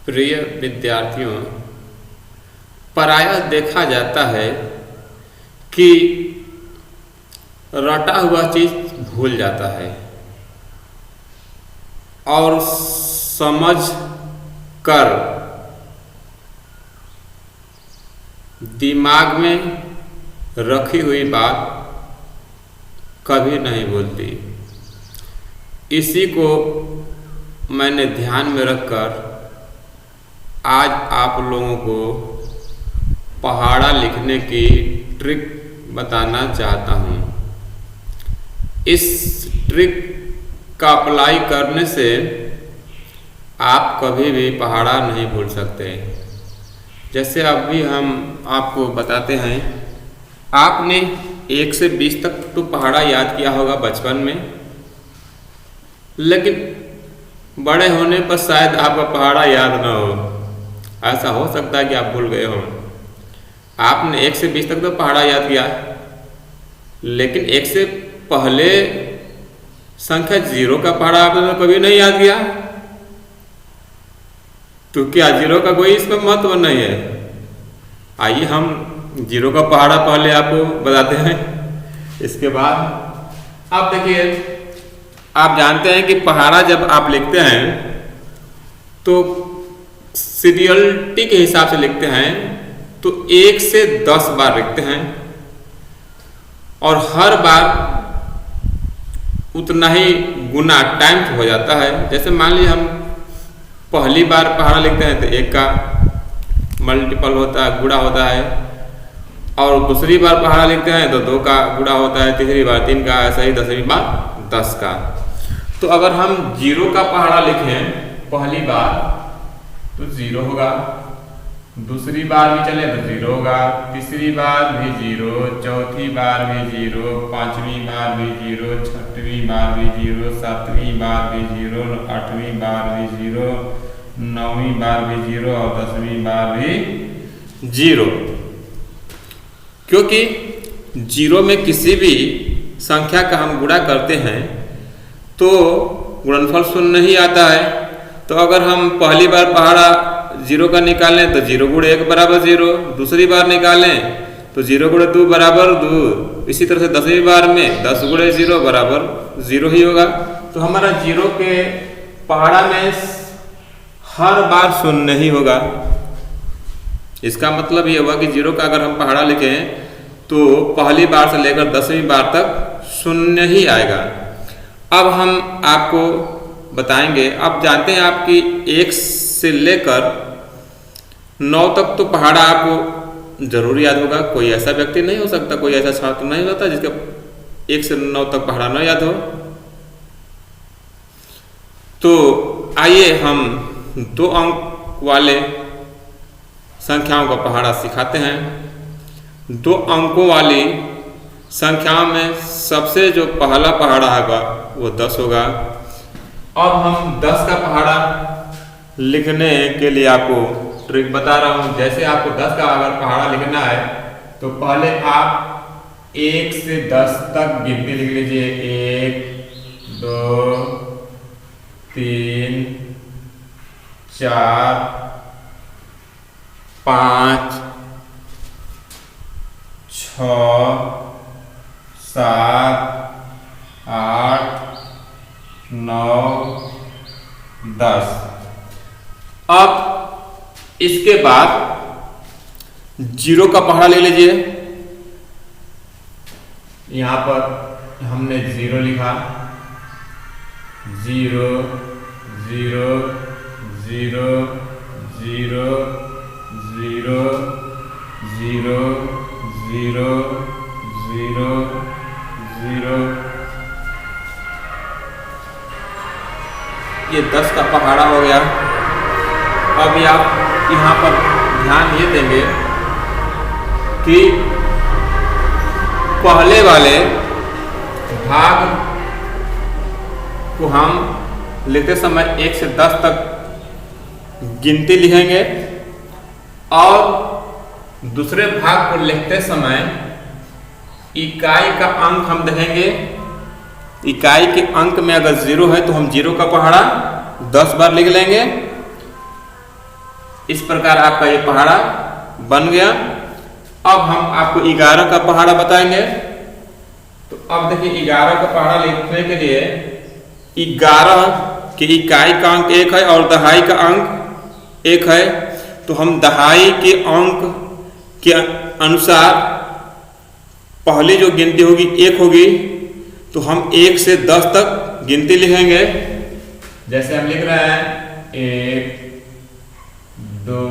प्रिय विद्यार्थियों, प्रायः देखा जाता है कि रटा हुआ चीज भूल जाता है और समझ कर दिमाग में रखी हुई बात कभी नहीं भूलती। इसी को मैंने ध्यान में रखकर आज आप लोगों को पहाड़ा लिखने की ट्रिक बताना चाहता हूँ। इस ट्रिक का अप्लाई करने से आप कभी भी पहाड़ा नहीं भूल सकते। जैसे अभी हम आपको बताते हैं, आपने 1 से 20 तक तो पहाड़ा याद किया होगा बचपन में, लेकिन बड़े होने पर शायद आपका पहाड़ा याद ना हो। ऐसा हो सकता है कि आप भूल गए हो। आपने 1 से 20 तक तो पहाड़ा याद किया, लेकिन 1 से पहले संख्या 0 का पहाड़ा आपने कभी नहीं याद किया। तो क्या 0 का कोई इसमें महत्व नहीं है? आइए हम 0 का पहाड़ा पहले आपको बताते हैं। इसके बाद आप देखिए, आप जानते हैं कि पहाड़ा जब आप लिखते हैं तो सीरियलिटी के हिसाब से लिखते हैं, तो 1 से 10 बार लिखते हैं और हर बार उतना ही गुना टाइम हो जाता है। जैसे मान लीजिए हम पहली बार पहाड़ा लिखते हैं तो 1 का मल्टीपल होता है, गुणा होता है, और दूसरी बार पहाड़ा लिखते हैं तो 2 का गुणा होता है, तीसरी बार 3 का, ऐसा ही 10वीं बार 10 का। तो अगर हम 0 का पहाड़ा लिखें पहली बार तो 0 होगा, दूसरी बार भी चले तो 0 होगा, तीसरी बार भी 0, चौथी बार भी 0, 5वीं बार भी 0, 6वीं बार भी 0, 7वीं बार भी 0, 8वीं बार भी 0, 9वीं बार भी 0 और 10वीं बार भी 0। क्योंकि 0 में किसी भी संख्या का हम गुणा करते हैं तो गुणनफल 0 नहीं आता है। तो अगर हम पहली बार पहाड़ा 0 का निकालें तो 0 गुणे 1 बराबर 0, दूसरी बार निकालें तो 0 गुणे 2 बराबर 2, इसी तरह से 10वीं बार में 10 गुणे 0 बराबर 0 ही होगा। तो हमारा 0 के पहाड़ा में हर बार 0 ही होगा। इसका मतलब ये हुआ कि 0 का अगर हम पहाड़ा लिखें तो पहली बार से लेकर 10वीं बार तक 0 ही आएगा। अब हम आपको बताएंगे, आप जानते हैं आपकी 1 से लेकर 9 तक तो पहाड़ा आपको जरूर याद होगा। कोई ऐसा व्यक्ति नहीं हो सकता, कोई ऐसा छात्र नहीं होता जिसका 1 से 9 तक पहाड़ा न याद हो। तो आइए हम 2 अंक वाले संख्याओं का पहाड़ा सिखाते हैं। 2 अंकों वाली संख्याओं में सबसे जो पहला पहाड़ा होगा वो 10 होगा। अब हम 10 का पहाड़ा लिखने के लिए आपको ट्रिक बता रहा हूँ। जैसे आपको 10 का अगर पहाड़ा लिखना है तो पहले आप 1 से 10 तक गिनती लिख लीजिए। 1, 2, 3, 4, 5, 6, 7, 8, 9, 10। अब इसके बाद 0 का पहाड़ा ले लीजिए। यहां पर हमने 0 लिखा, 0, 0, 0, 0, 0, 0, 0, 0, 0। ये 10 का पहाड़ा हो गया। अब आप यहाँ पर ध्यान ये देंगे कि पहले वाले भाग को हम लिखते समय 1 से 10 तक गिनती लिखेंगे और दूसरे भाग को लिखते समय इकाई का अंक हम देखेंगे। इकाई के अंक में अगर 0 है तो हम 0 का पहाड़ा 10 बार लिख लेंगे इस प्रकार आपका ये पहाड़ा बन गया। अब हम आपको 11 का पहाड़ा बताएंगे। तो अब देखिए 11 का पहाड़ा लिखने के लिए 11 की इकाई का अंक 1 है और दहाई का अंक 1 है। तो हम दहाई के अंक के अनुसार पहली जो गिनती होगी 1 होगी। तो हम 1 से 10 तक गिनती लिखेंगे। जैसे हम लिख रहे हैं 1 2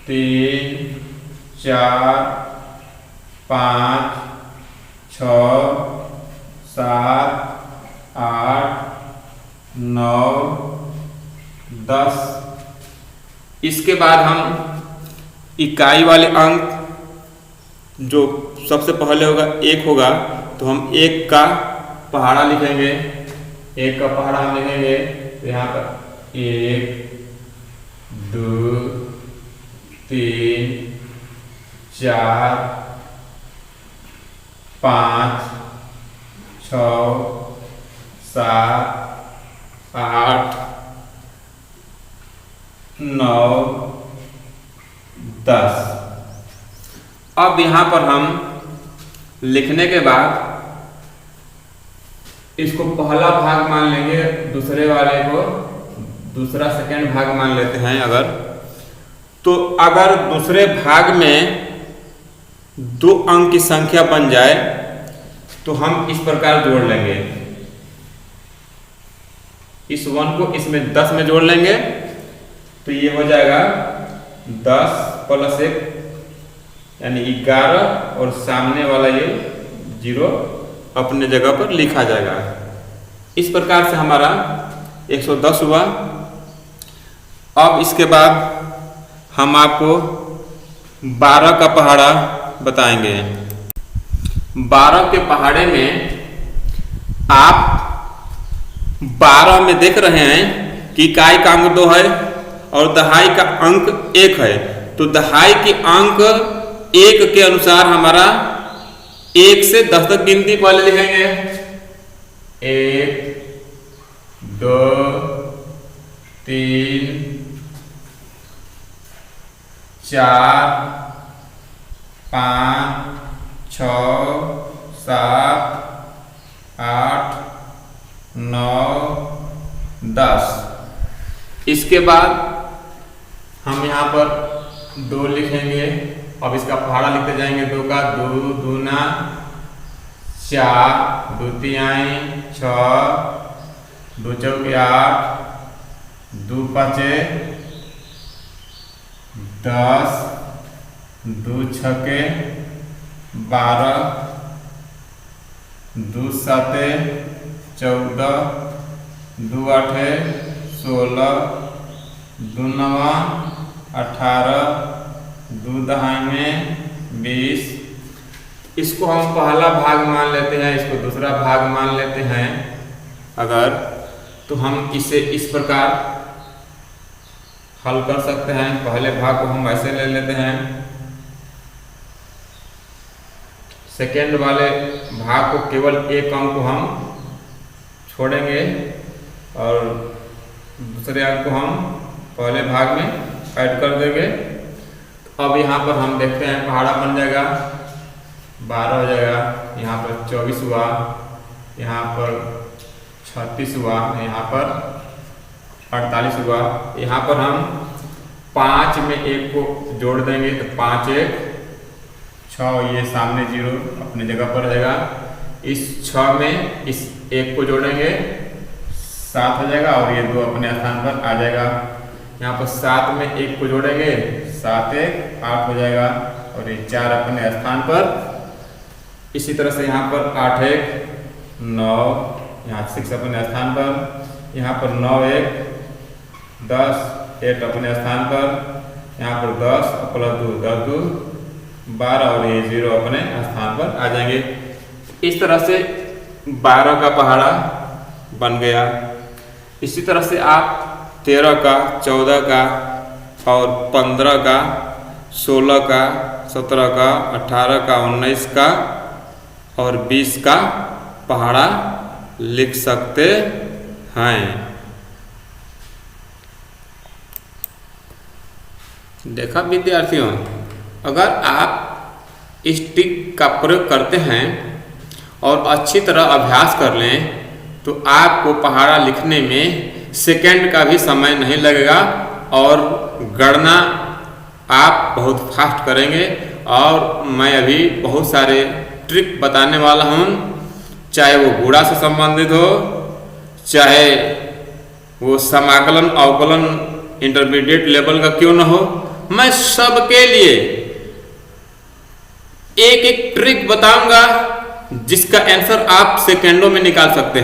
3 4 5 6 7 8 9 10। इसके बाद हम इकाई वाले अंक जो सबसे पहले होगा 1 होगा। तो हम 1 का पहाड़ा लिखेंगे। 1 का पहाड़ा हम लिखेंगे तो यहाँ पर 1 2 3 4 5 6 7 8 9 10। अब यहाँ पर हम लिखने के बाद इसको पहला भाग मान लेंगे, दूसरे वाले को दूसरा सेकंड भाग मान लेते हैं। अगर दूसरे भाग में 2 अंक की संख्या बन जाए तो हम इस प्रकार जोड़ लेंगे। इस 1 को इसमें 10 में जोड़ लेंगे तो ये हो जाएगा 10 + 1 यानी 11 और सामने वाला ये 0 अपने जगह पर लिखा जाएगा। इस प्रकार से हमारा 110 हुआ। अब इसके बाद हम आपको 12 का पहाड़ा बताएंगे। 12 के पहाड़े में आप 12 में देख रहे हैं कि इकाई का अंक 2 है और दहाई का अंक 1 है। तो दहाई के अंक 1 के अनुसार हमारा 1 से 10 तक गिनती पहले लिखेंगे। 1 2 3 4 5 6 7 8 9 10। इसके बाद हम यहाँ पर 2 लिखेंगे। अब इसका पहाड़ा लिखते जाएंगे। 2 का 2 दूना 4 2 तिहाई 6 2 चौके 8 2 पाँचे 10 2 छके 12 2 साते 14 2 आठे 16 2 नवा 18 2 दहाई में 20। इसको हम पहला भाग मान लेते हैं, इसको दूसरा भाग मान लेते हैं। अगर तो हम इसे इस प्रकार हल कर सकते हैं। पहले भाग को हम ऐसे ले लेते हैं। सेकेंड वाले भाग को केवल 1 अंक को हम छोड़ेंगे और दूसरे अंक को हम पहले भाग में ऐड कर देंगे। अब यहाँ पर हम देखते हैं पहाड़ा बन जाएगा। 12 हो जाएगा, यहाँ पर 24 हुआ, यहाँ पर 36 हुआ, यहाँ पर 48 हुआ। यहाँ पर हम 5 में 1 को जोड़ देंगे तो 5 1 6, ये सामने 0 अपनी जगह पर रहेगा। इस 6 में इस 1 को जोड़ेंगे 7 हो जाएगा और ये 2 अपने स्थान पर आ जाएगा। यहाँ पर 7 में 1 को जोड़ेंगे 7 1 8 हो जाएगा और ये 4 अपने स्थान पर। इसी तरह से यहाँ पर 8 1 9, यहाँ 6 अपने स्थान पर। यहाँ पर 9 1 10 8 अपने स्थान पर। यहाँ पर 10 + 2 10 2 12 और ये 0 अपने स्थान पर आ जाएंगे। इस तरह से 12 का पहाड़ा बन गया। इसी तरह से आप 13 का 14 का और 15 का 16 का 17 का 18 का 19 का और 20 का पहाड़ा लिख सकते हैं। देखा विद्यार्थियों, अगर आप इस ट्रिक का प्रयोग करते हैं और अच्छी तरह अभ्यास कर लें तो आपको पहाड़ा लिखने में सेकंड का भी समय नहीं लगेगा और गणना आप बहुत फास्ट करेंगे। और मैं अभी बहुत सारे ट्रिक बताने वाला हूँ, चाहे वो गुणा से संबंधित हो, चाहे वो समाकलन अवकलन इंटरमीडिएट लेवल का क्यों न हो, मैं सबके लिए एक एक ट्रिक बताऊंगा जिसका आंसर आप सेकंडों में निकाल सकते हैं।